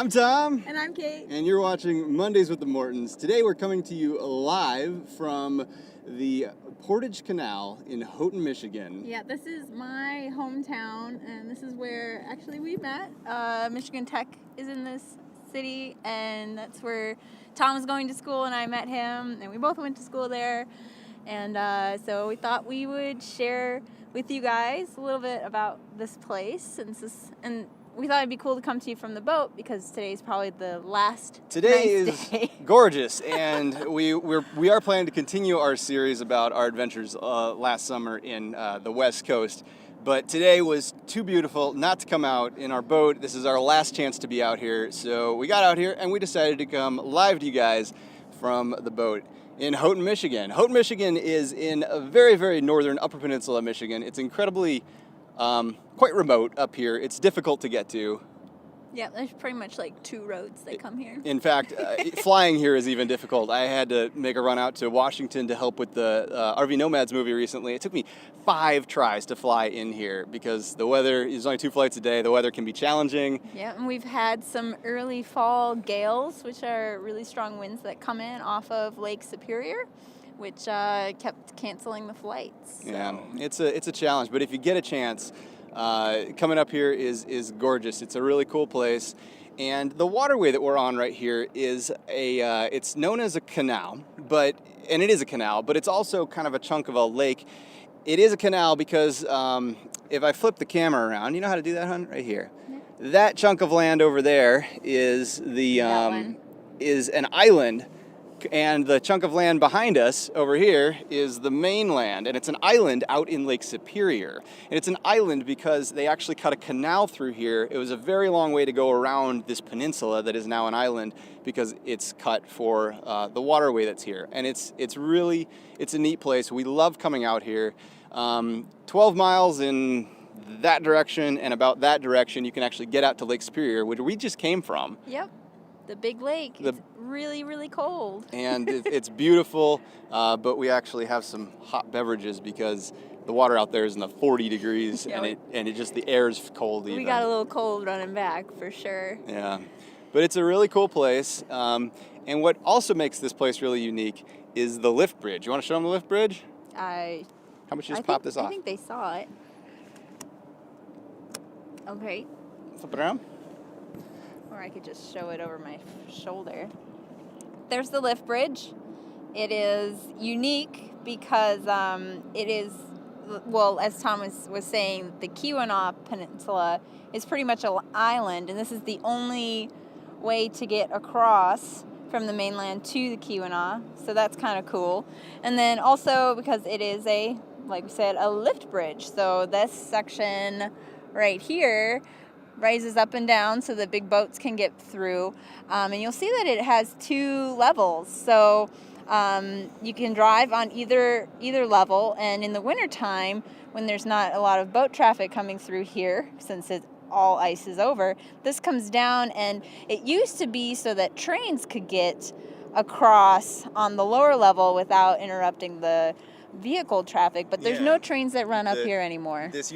I'm Tom. And I'm Kate. And you're watching Mondays with the Mortons. Today we're coming to you live from the Portage Canal in Houghton, Michigan. Yeah, this is my hometown, and this is where actually we met. Michigan Tech is in this city, and that's where Tom was going to school, and I met him, and we both went to school there. And so we thought we would share with you guys a little bit about this place, and we thought it'd be cool to come to you from the boat because today's probably the last Today nice is day. gorgeous, and we are planning to continue our series about our adventures last summer in the West Coast. But today was too beautiful not to come out in our boat. This is our last chance to be out here, so we got out here and we decided to come live to you guys from the boat in Houghton, Michigan. Houghton, Michigan is in a very, very northern Upper Peninsula of Michigan. It's incredibly quite remote up here. It's difficult to get to. Yeah, there's pretty much like two roads that come here. In fact, flying here is even difficult. I had to make a run out to Washington to help with the RV Nomads movie recently. It took me 5 tries to fly in here because the weather, there's only 2 flights a day. The weather can be challenging. Yeah, and we've had some early fall gales, which are really strong winds that come in off of Lake Superior, which kept canceling the flights. So. Yeah, it's a challenge, but if you get a chance, coming up here is gorgeous. It's a really cool place, and the waterway that we're on right here is it's known as a canal, and it is a canal, but it's also kind of a chunk of a lake. It is a canal because if I flip the camera around, you know how to do that, hon? Right here. Yeah. That chunk of land over there is is an island. And the chunk of land behind us over here is the mainland, and it's an island out in Lake Superior. And it's an island because they actually cut a canal through here. It was a very long way to go around this peninsula that is now an island because it's cut for the waterway that's here. And it's a neat place. We love coming out here. 12 miles in that direction and about that direction, you can actually get out to Lake Superior, where we just came from. Yep. The big lake. It's really, really cold. And it's beautiful, but we actually have some hot beverages because the water out there is in the 40 degrees, yeah, and the air is cold even. We got a little cold running back, for sure. Yeah, but it's a really cool place. And what also makes this place really unique is the lift bridge. You want to show them the lift bridge? How about you just pop this off? I think they saw it. Okay. Flip it around. Or I could just show it over my shoulder. There's the lift bridge. It is unique because it is, well, as Tom was saying, the Keweenaw Peninsula is pretty much an island, and this is the only way to get across from the mainland to the Keweenaw, so that's kind of cool. And then also because it is like we said, a lift bridge, so this section right here rises up and down so the big boats can get through. And you'll see that it has 2 levels. So you can drive on either level. And in the wintertime, when there's not a lot of boat traffic coming through here, since all ice is over, this comes down. And it used to be so that trains could get across on the lower level without interrupting the vehicle traffic, but there's no trains that run up here anymore. This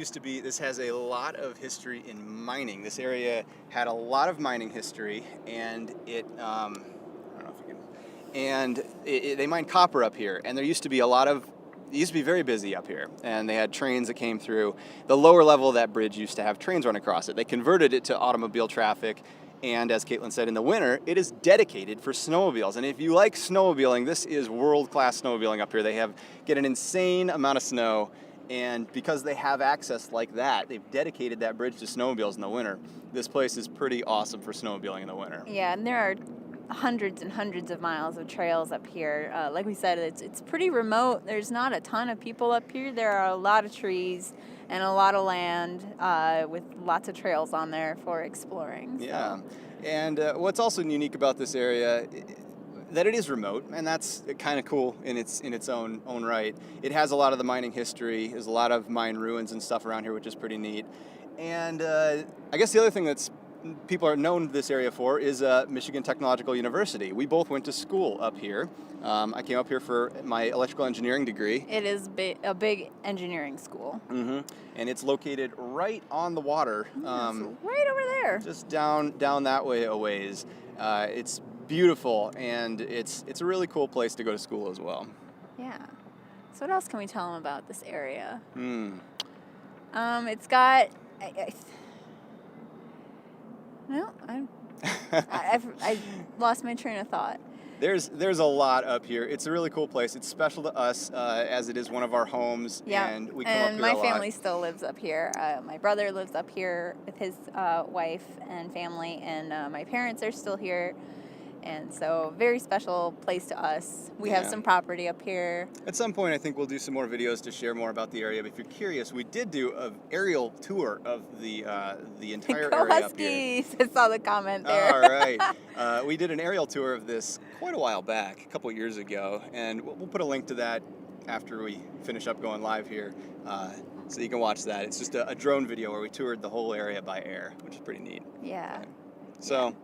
has a lot of history in mining. This area had a lot of mining history, and I don't know if you can, and they mined copper up here, and there used to be it used to be very busy up here, and they had trains that came through. The lower level of that bridge used to have trains run across it. They converted it to automobile traffic. And as Caitlin said, in the winter, it is dedicated for snowmobiles. And if you like snowmobiling, this is world-class snowmobiling up here. They get an insane amount of snow, and because they have access like that, they've dedicated that bridge to snowmobiles in the winter. This place is pretty awesome for snowmobiling in the winter. Yeah, and there are hundreds and hundreds of miles of trails up here. Like we said, it's pretty remote. There's not a ton of people up here. There are a lot of trees and a lot of land with lots of trails on there for exploring. So. Yeah, and what's also unique about this area, that it is remote, and that's kind of cool in its own right. It has a lot of the mining history. There's a lot of mine ruins and stuff around here, which is pretty neat. And I guess the other thing that's people are known this area for is Michigan Technological University. We both went to school up here. I came up here for my electrical engineering degree. It is a big engineering school. Mm-hmm. And it's located right on the water. It's right over there. Just down that way a ways. It's beautiful, and it's a really cool place to go to school as well. Yeah. So what else can we tell them about this area? It's got... I lost my train of thought. There's a lot up here. It's a really cool place. It's special to us as it is one of our homes, and we come up here a lot. And my family still lives up here. My brother lives up here with his wife and family, and my parents are still here. And so, very special place to us. We have some property up here. At some point, I think we'll do some more videos to share more about the area. But if you're curious, we did do an aerial tour of the entire Go area Huskies! up here. I saw the comment there. All right. We did an aerial tour of this quite a while back, a couple years ago. And we'll put a link to that after we finish up going live here. So you can watch that. It's just a drone video where we toured the whole area by air, which is pretty neat. Yeah. So...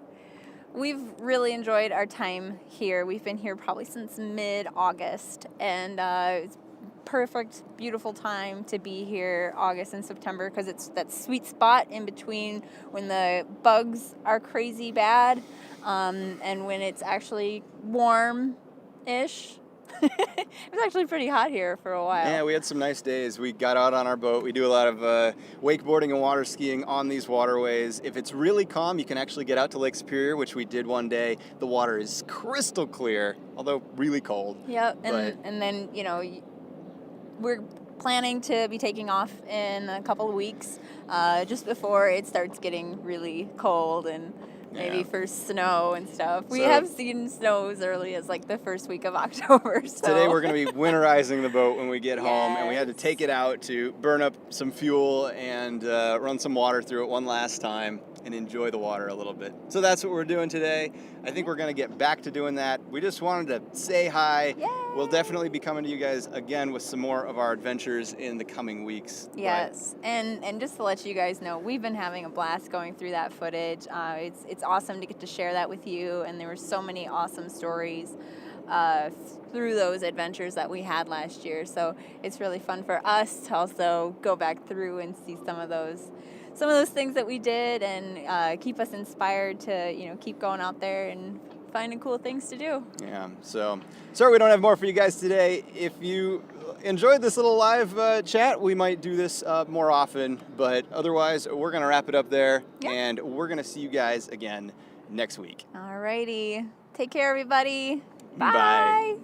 We've really enjoyed our time here. We've been here probably since mid-August, and it's perfect, beautiful time to be here, August and September, because it's that sweet spot in between when the bugs are crazy bad and when it's actually warm-ish. It was actually pretty hot here for a while. Yeah, we had some nice days. We got out on our boat. We do a lot of wakeboarding and water skiing on these waterways. If it's really calm, you can actually get out to Lake Superior, which we did one day. The water is crystal clear, although really cold. Yep, and then, we're planning to be taking off in a couple of weeks, just before it starts getting really cold and maybe for snow and stuff. We have seen snow as early as like the first week of October. So. Today we're going to be winterizing the boat when we get home, and we had to take it out to burn up some fuel and run some water through it one last time and enjoy the water a little bit. So that's what we're doing today. I think we're going to get back to doing that. We just wanted to say hi. Yay! We'll definitely be coming to you guys again with some more of our adventures in the coming weeks. Yes, and just to let you guys know, we've been having a blast going through that footage. It's awesome to get to share that with you, and there were so many awesome stories through those adventures that we had last year. So it's really fun for us to also go back through and see some of those things that we did, and keep us inspired to keep going out there and finding cool things to do. Yeah, so sorry we don't have more for you guys today. If you enjoyed this little live chat, we might do this more often, but otherwise we're going to wrap it up there, and we're going to see you guys again next week. Alrighty. Take care, everybody. Bye. Bye.